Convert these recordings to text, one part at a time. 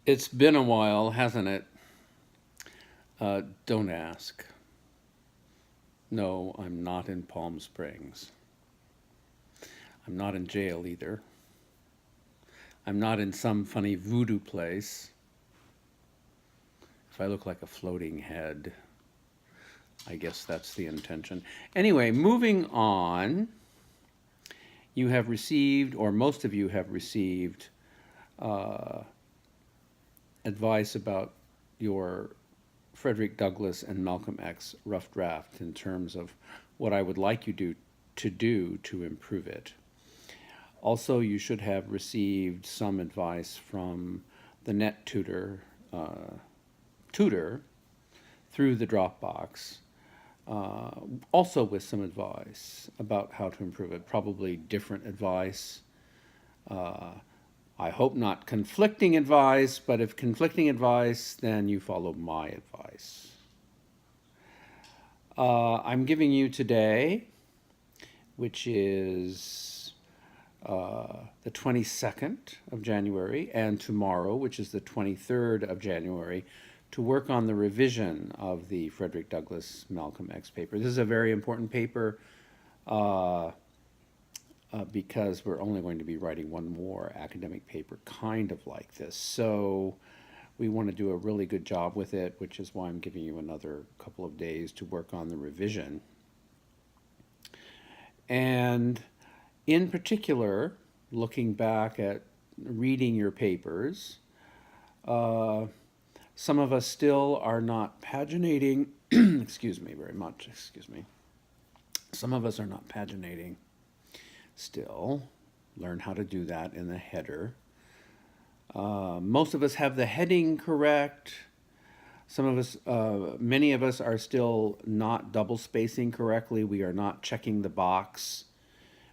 It's been a while, hasn't it? Don't ask. No, I'm not in Palm Springs. I'm not in jail either. I'm not in some funny voodoo place. If I look like a floating head, I guess that's the intention. Anyway, moving on, you have received, or most of you have received, uh, advice about your Frederick Douglass and Malcolm X rough draft in terms of what I would like you to do to improve it. Also, you should have received some advice from the net tutor through the Dropbox, uh, also with some advice about how to improve it. Probably different advice. Uh, I hope not conflicting advice, but if conflicting advice, then you follow my advice. I'm giving you today, which is the 22nd of January, and tomorrow, which is the 23rd of January, to work on the revision of the Frederick Douglass Malcolm X paper. This is a very important paper uh, because we're only going to be writing one more academic paper kind of like this. So we want to do a really good job with it, which is why I'm giving you another couple of days to work on the revision. And in particular, looking back at reading your papers, uh, some of us still are not paginating. Excuse me very much. Excuse me. Some of us are not paginating still. Learn how to do that in the header. Most of us have the heading correct. Some of us, many of us are still not double spacing correctly. We are not checking the box.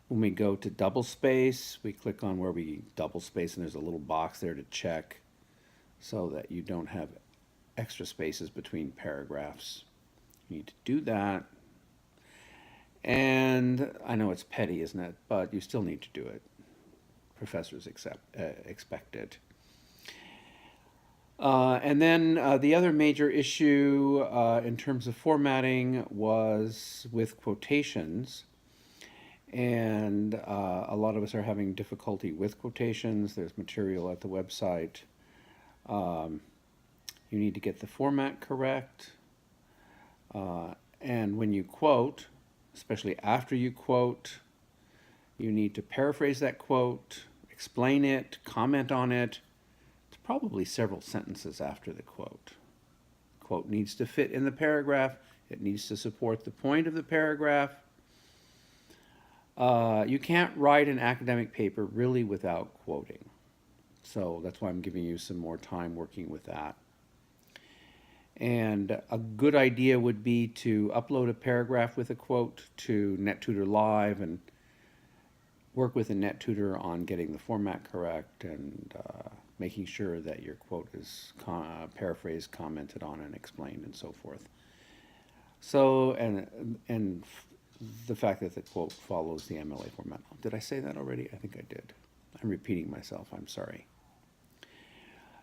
When we go to double space, we click on where we double space and there's a little box there to check so that you don't have extra spaces between paragraphs. You need to do that. And I know it's petty, isn't it? But you still need to do it. Professors expect it. And then the other major issue in terms of formatting was with quotations. And a lot of us are having difficulty with quotations. There's material at the website. Um, you need to get the format correct. And when you quote, especially after you quote, you need to paraphrase that quote, explain it, comment on it. It's probably several sentences after the quote. Quote needs to fit in the paragraph. It needs to support the point of the paragraph. You can't write an academic paper really without quoting. So that's why I'm giving you some more time working with that. And a good idea would be to upload a paragraph with a quote to NetTutor Live and work with a NetTutor on getting the format correct and making sure that your quote is paraphrased, commented on, and explained, and so forth. So, and the fact that the quote follows the MLA format. Did I say that already? I think I did. I'm repeating myself. I'm sorry.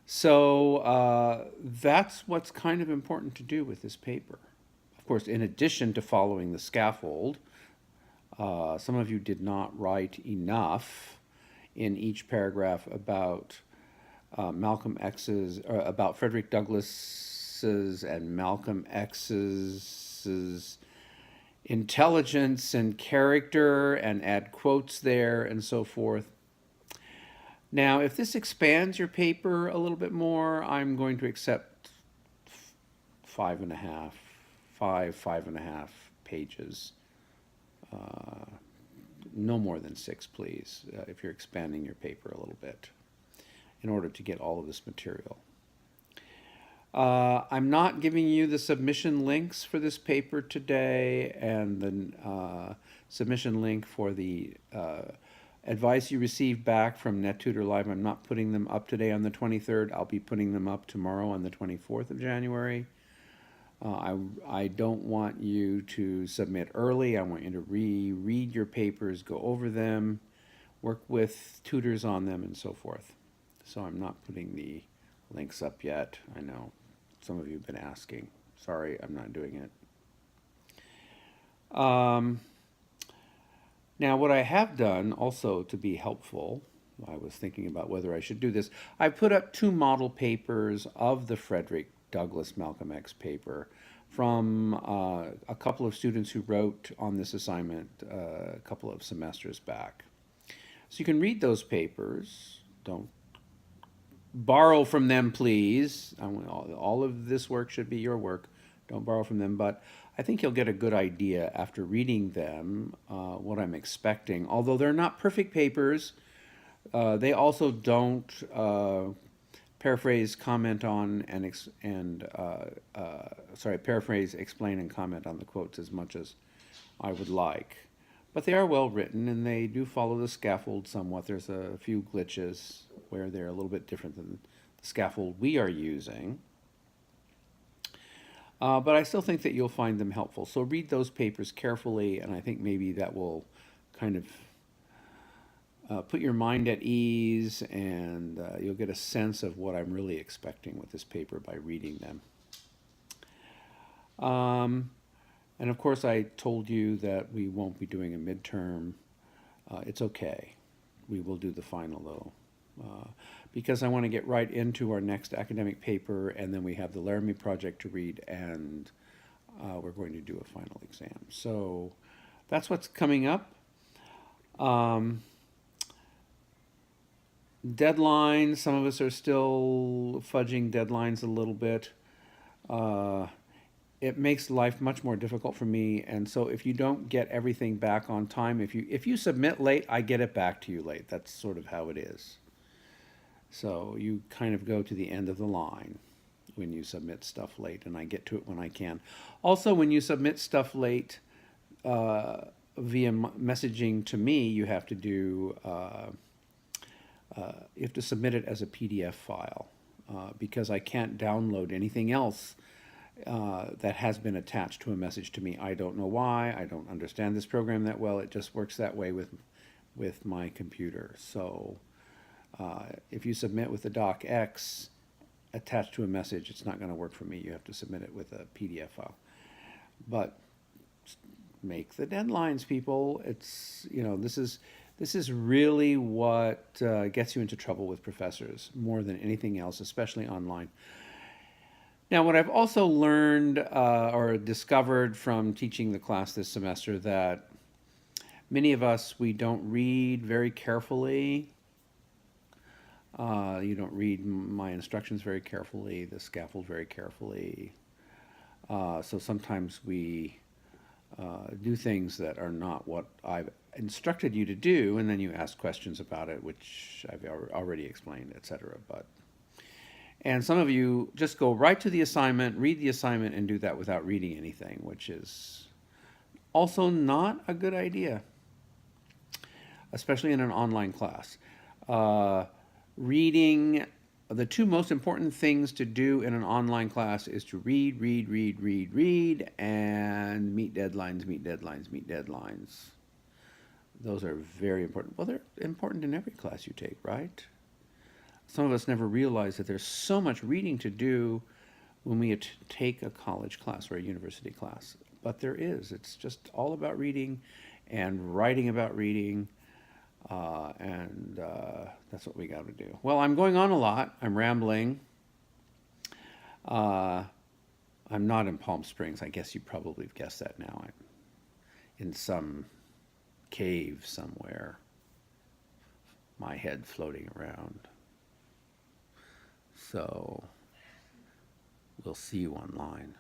So that's what's kind of important to do with this paper. Of course, in addition to following the scaffold, some of you did not write enough in each paragraph about Malcolm X's, about Frederick Douglass's and Malcolm X's intelligence and character and add quotes there and so forth. Now, if this expands your paper a little bit more, I'm going to accept five and a half, five and a half pages. Uh, no more than six, please, if you're expanding your paper a little bit in order to get all of this material. I'm not giving you the submission links for this paper today and the submission link for the advice you received back from NetTutor Live. I'm not putting them up today on the 23rd. I'll be putting them up tomorrow on the 24th of January. I don't want you to submit early. I want you to read your papers, go over them, work with tutors on them, and so forth. So I'm not putting the links up yet. I know some of you have been asking. Sorry, I'm not doing it. Now, what I have done also to be helpful, I was thinking about whether I should do this. I put up 2 model papers of the Frederick Douglass Malcolm X paper from a couple of students who wrote on this assignment a couple of semesters back. So you can read those papers. Don't borrow from them, please. All of this work should be your work. Don't borrow from them. But I think you'll get a good idea after reading them what I'm expecting. Although they're not perfect papers, they also don't paraphrase, comment on, paraphrase, explain, and comment on the quotes as much as I would like. But they are well written, and they do follow the scaffold somewhat. There's a few glitches where they're a little bit different than the scaffold we are using. But I still think that you'll find them helpful. So read those papers carefully, and I think maybe that will kind of put your mind at ease, and you'll get a sense of what I'm really expecting with this paper by reading them. And of course, I told you that we won't be doing a midterm. It's okay. We will do the final, though, because I want to get right into our next academic paper, and then we have the Laramie project to read, and we're going to do a final exam. So that's what's coming up. Deadlines, some of us are still fudging deadlines a little bit. It makes life much more difficult for me, and so if you don't get everything back on time, if you submit late, I get it back to you late. That's sort of how it is. So you kind of go to the end of the line when you submit stuff late, and I get to it when I can. Also, when you submit stuff late via messaging to me, you have to do you have to submit it as a PDF file because I can't download anything else that has been attached to a message to me. I don't know why. I don't understand this program that well. It just works that way with my computer. So if you submit with the docx attached to a message, it's not going to work for me. You have to submit it with a PDF file. But make the deadlines, people. It's, this is really what gets you into trouble with professors more than anything else, especially online. Now, what I've also learned or discovered from teaching the class this semester, that many of us, we don't read very carefully. You don't read my instructions very carefully, the scaffold very carefully. So sometimes we do things that are not what I've instructed you to do, and then you ask questions about it, which I've already explained, etc. And some of you just go right to the assignment, read the assignment, and do that without reading anything, which is also not a good idea, especially in an online class. Reading, the 2 most important things to do in an online class is to read, and meet deadlines. Those are very important. Well, they're important in every class you take, right? Some of us never realize that there's so much reading to do when we take a college class or a university class. But there is. It's just all about reading and writing about reading. And that's what we got to do. Well, I'm going on a lot. I'm rambling. I'm not in Palm Springs. I guess you probably have guessed that now. I'm in some cave somewhere, my head floating around. So we'll see you online.